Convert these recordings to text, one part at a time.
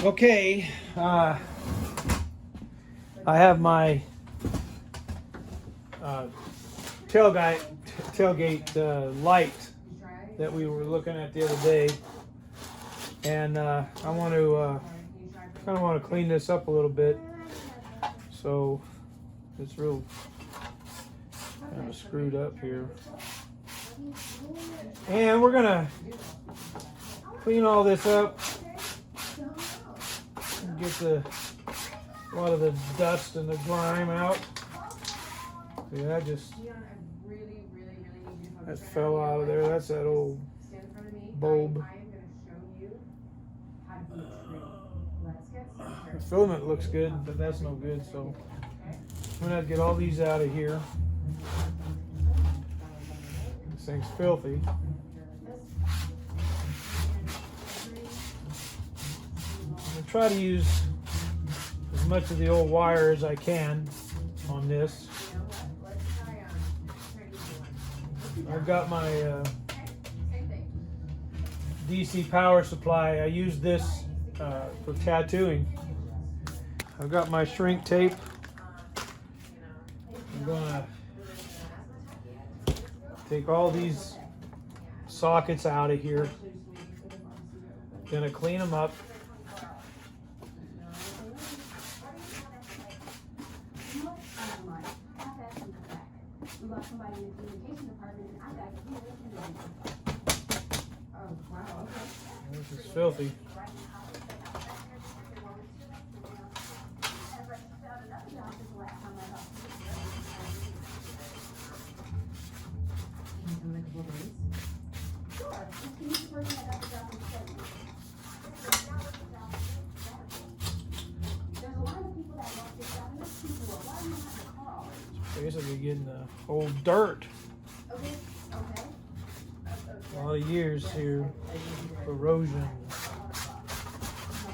Okay, I have my tailgate light that we were looking at the other day, and I want to kind of want to clean this up a little bit. So it's real kind of screwed up here, and we're gonna clean all this up. Get a lot of the dust and the grime out. See, that fell out of there. That's that old bulb. The filament looks good, but that's no good. So I'm gonna get all these out of here. This thing's filthy. I'm gonna try to use as much of the old wire as I can on this. I've got my DC power supply. I use this for tattooing. I've got my shrink tape. I'm gonna take all these sockets out of here. Gonna clean them up. This is filthy. Basically getting the old dirt. A lot of years here. Corrosion.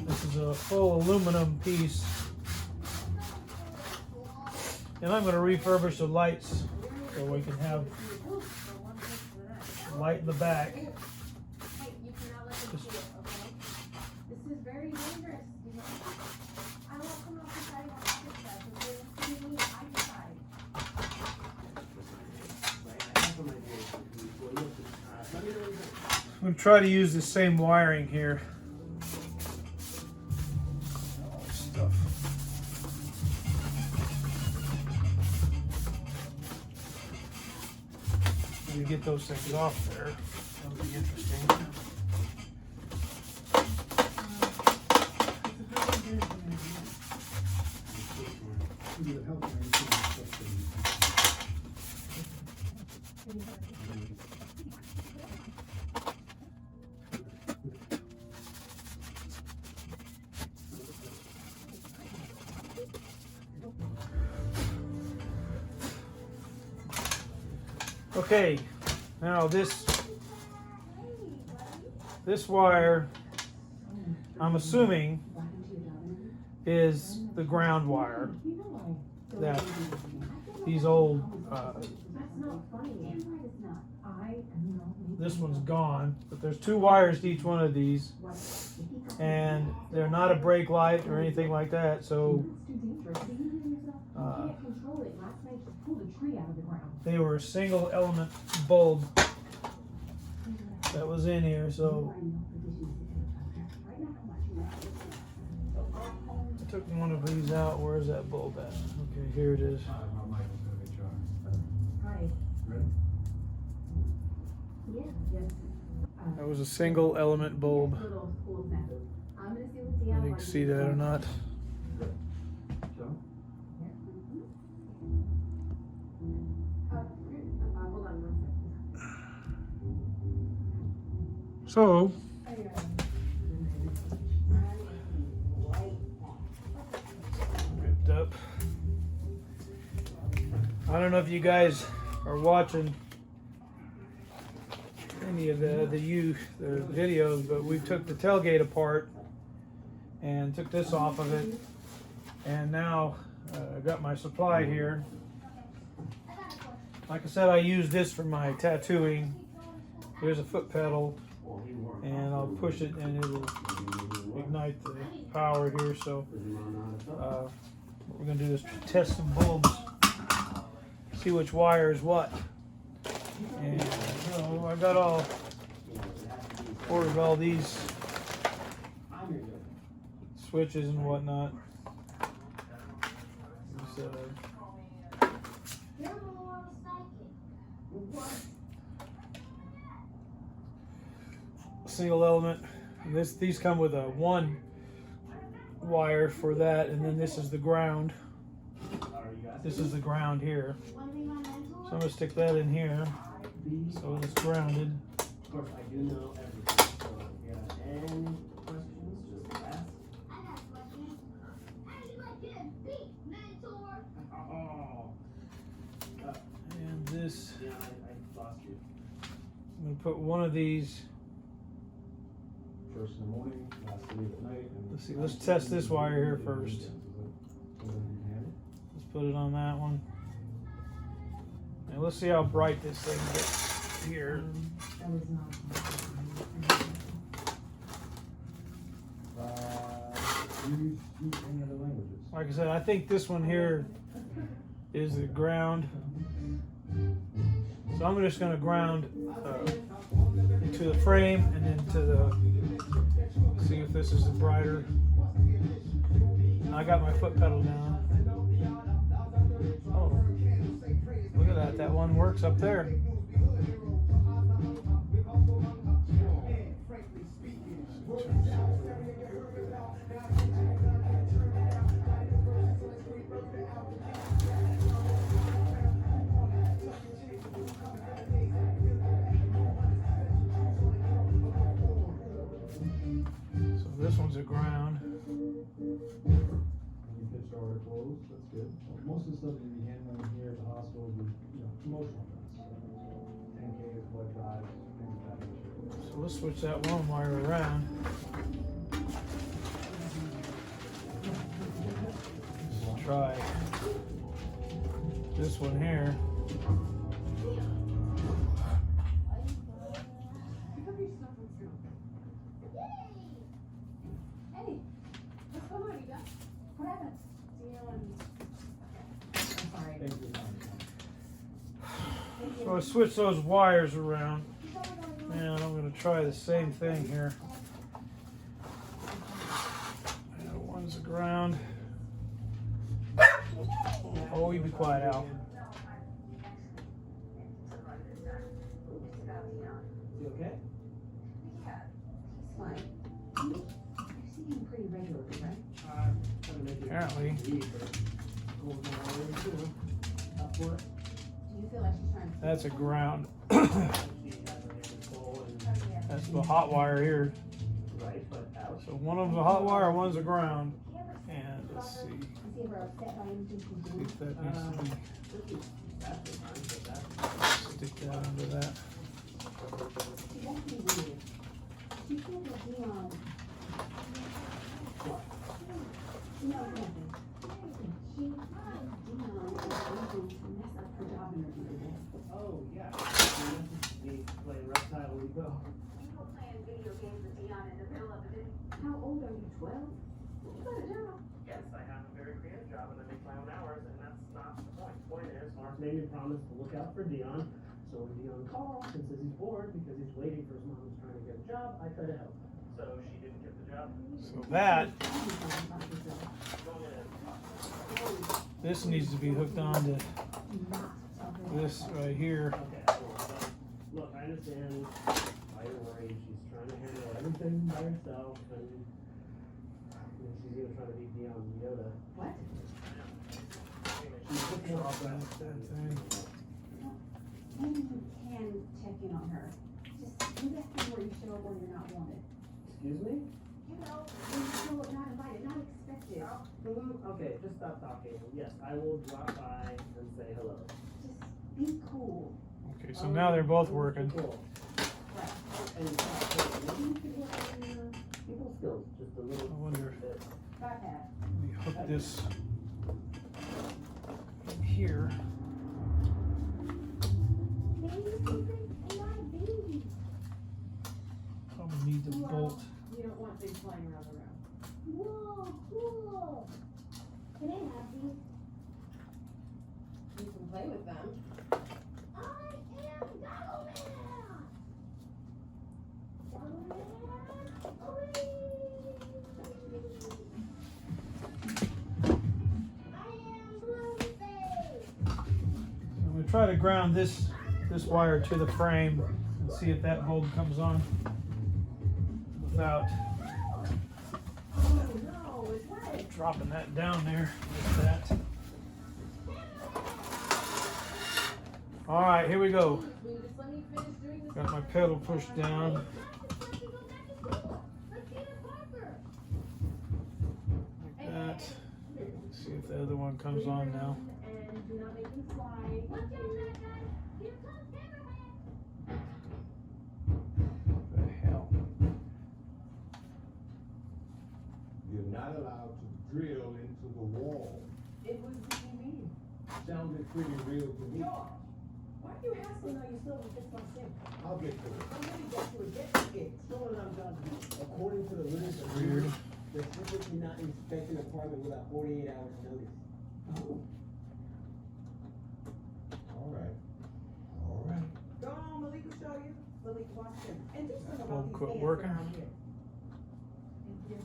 This is a full aluminum piece. And I'm going to refurbish the lights so we can have light in the back. Just this is very dangerous. I won't come up I'm going to try to use the same wiring here. All this stuff. Maybe get those things off there. That'll be interesting. Okay, now this wire, I'm assuming, is the ground wire that these old, this one's gone, but there's two wires to each one of these, and they're not a brake light or anything like that, so they were a single element bulb that was in here, so I took one of these out. Where's that bulb at? Okay, here it is. That was a single element bulb. You can see that or not. So, ripped up. I don't know if you guys are watching any of the videos, but we took the tailgate apart and took this off of it, and now I got my supply here. Like I said, I use this for my tattooing. Here's a foot pedal, and I'll push it and it'll ignite the power here. So what we're gonna do is test some bulbs, see which wire is what. And I got ordered all these switches and whatnot. Single element. And these come with a 1 wire for that, and then this is the ground. This is the ground here. So I'm gonna stick that in here so it's grounded. Of course, I do know everything. So if you have any questions, just ask. I got questions. How do you like your beat, mentor? And this, Yeah, I lost you. I'm gonna put one of these. First in the morning, last to leave at night. Let's see. Let's test this wire here first. Let's put it on that one. And let's see how bright this thing gets here. Do you speak any other languages? Like I said, I think this one here is the ground. So I'm just going to ground to the frame and then to the, see if this is the brighter. I got my foot pedal down. Oh, look at that. That one works up there. This one's a ground. When you pitch order clothes, that's good. Most of the stuff that you be handling here at the hospital would be, promotional events. 10K, blood drives, things of that nature. So let's switch that one wire around. Let's try this one here. So I switch those wires around, and I'm going to try the same thing here. One's the ground. Oh, you be quiet, Al. You okay? Yeah, he's fine. You see him pretty regularly, right? Apparently. Do you feel like she's trying to... That's a ground. That's the hot wire here. So one of them's a hot wire, one's a ground. And let's see. See if that needs to be. Stick that under that. Oh, yeah. We play Reptile Repo. People playing video games with Dion in the middle of the day. How old are you, 12? You got a job. Yes, I have a very creative job and I make my own hours, and that's not the point. The point is, Mark made me promise to look out for Dion. So when Dion calls and says he's bored because he's waiting for his mom who's trying to get a job, I try to help him. So she didn't get the job. So that, this needs to be hooked onto this right here. Okay, so, look, I understand why you're worried. She's trying to handle everything by herself, and she's gonna try to beat Dion Yoda. What? She's looking off that thing. Maybe you can check in on her. Just do that thing where you show up when you're not wanted. Excuse me? You know, when you show up not invited, not expected. Okay, just stop talking. Yes, I will drop by and say hello. Just be cool. Okay, so now they're both working. Cool. Right. And people skills, just a little I wonder bit. Got that. if we hook this in here. Probably need the bolt. You don't want things flying around the room. and play with them. I'm gonna try to ground this wire to the frame and see if that bulb comes on without dropping that down there like that. All right, here we go. Got my pedal pushed down. Like that. Let's see if the other one comes on now. What the hell? You're not allowed to drill into the wall. It was the TV. Sounded pretty real to me. Why are you hassling now? You still haven't fixed my sink. I'll get to it. I'm gonna get to it. Get to it. So what I'm trying to do, according to the rules of Weird. they're typically not inspecting an apartment without 48 hours notice. All right. All right. Go on, Malik will show you. Malik, watch him. And do something Bulb about these quit ants working. around here. Thank you.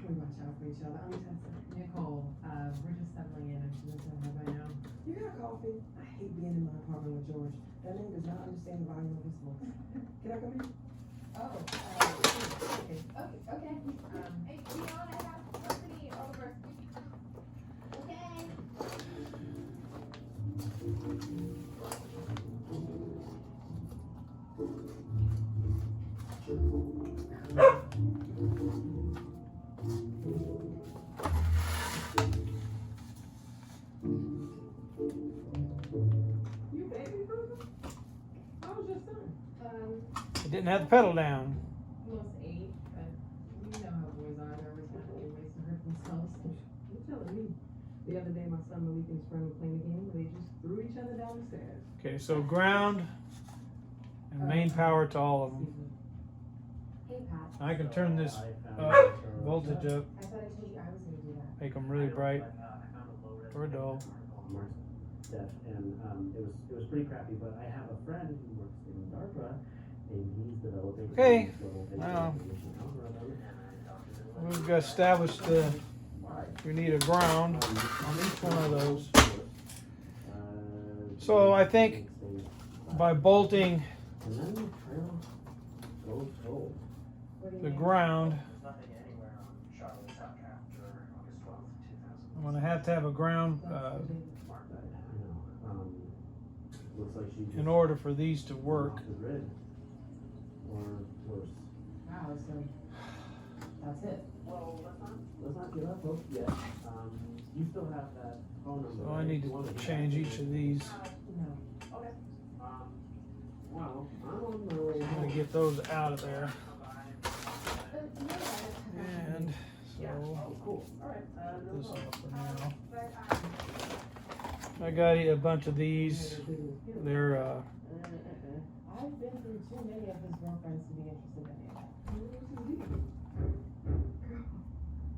We watch out for each other. I'm Tessa. Nicole, we're just settling in. I'm sure that's how by now. You got coffee? I hate being in my apartment with George. That man does not understand the volume of his voice. Can I come in? Oh, okay. Okay. Hey, Dion, I have company over. Okay. You baby Bruce? How was your son? It didn't have the pedal down. Almost 8, but you know how boys are. They're always trying to find ways to hurt themselves. You're telling me. The other day, my son Malik and his friend were playing a game where they just threw each other down the stairs. Okay, so ground and main power to all of them. Hey, Pat. I can turn this voltage up, I thought I told you I was gonna do that. make them really bright or dull. And it was pretty crappy, but I have a friend who works in DARPA, and he's developing. Okay, now we've got established we need a ground on each one of those. So I think by bolting the ground, I'm gonna have to have a ground in order for these to work. Wow, so that's it. Well, let's not give up hope yet. You still have that phone number. So I need to change each of these. No. Okay. Well, I'm on my way I'm home. gonna get those out of there. And so Oh, cool. All right. put this off for now. I got a bunch of these. They're I've been through too many of his girlfriends to be interested in any of that.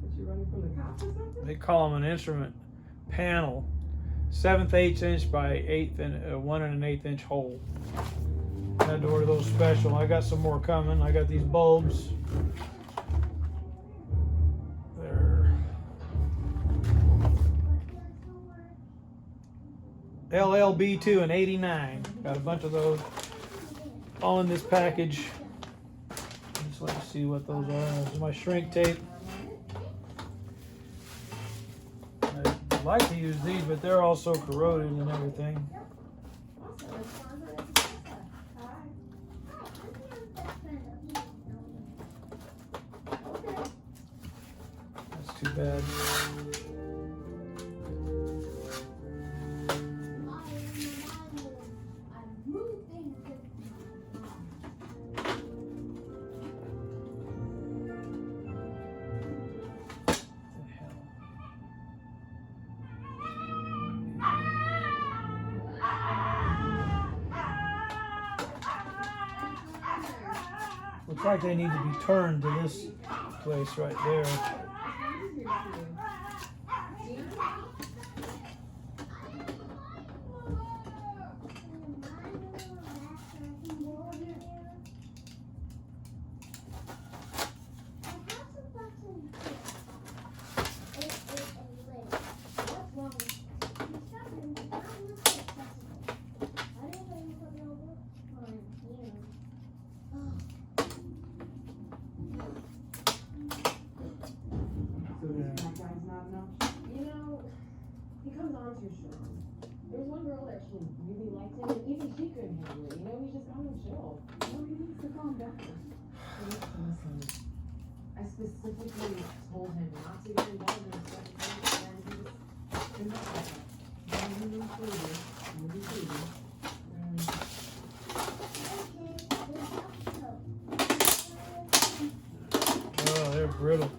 But you running from the cops or something? they call them an instrument panel, 7/8 inch by 1 1/8 inch hole. I had to order those special. I got some more coming. I got these bulbs. They're LLB2 and 89. Got a bunch of those all in this package. Just let me see what those are. This is my shrink tape. I'd like to use these, but they're also corroded and everything. That's too bad. Looks like they need to be turned to this place right there. actually really liked him, and even she couldn't handle it. You know, he's just kind of chill. You know, he needs to calm down. He needs to listen. I specifically told him not to get involved in stuff, and he just didn't like that. I'm gonna be crazy. I'm gonna be crazy. Oh, they're brittle.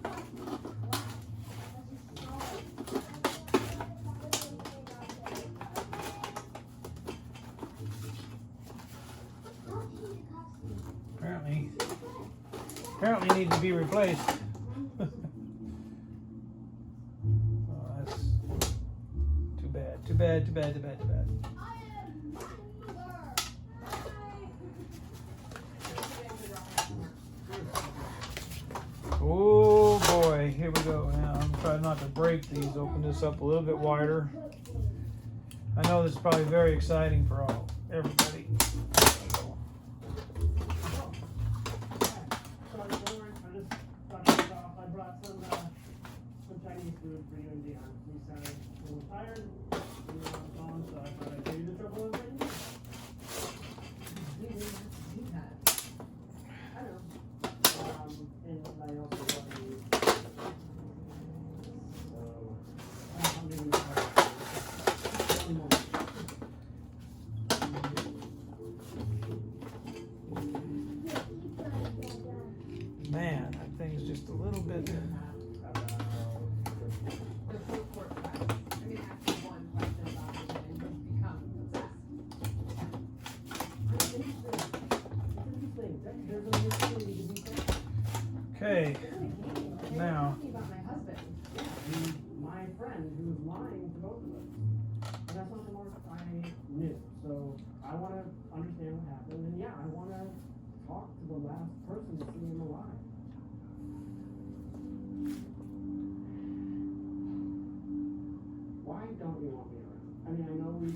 Apparently need to be replaced. Oh, that's too bad. Too bad. Too bad. Too bad. Too bad. Oh boy, here we go. Now I'm trying not to break these. Open this up a little bit wider. I know this is probably very exciting for everybody. Food for you and Dion. We sounded a little tired. We were on the phone, so I thought I'd tell you the trouble of it. We didn't have to do that. I know. And I also love you. So, I'm giving you one more. Man, that thing's just a little bit. Okay, now. My friend who was lying to both of us. And that's not the Mark I knew. So I want to understand what happened. And yeah, I want to talk to the last person to see him alive. Why don't you want me around? I mean, I know we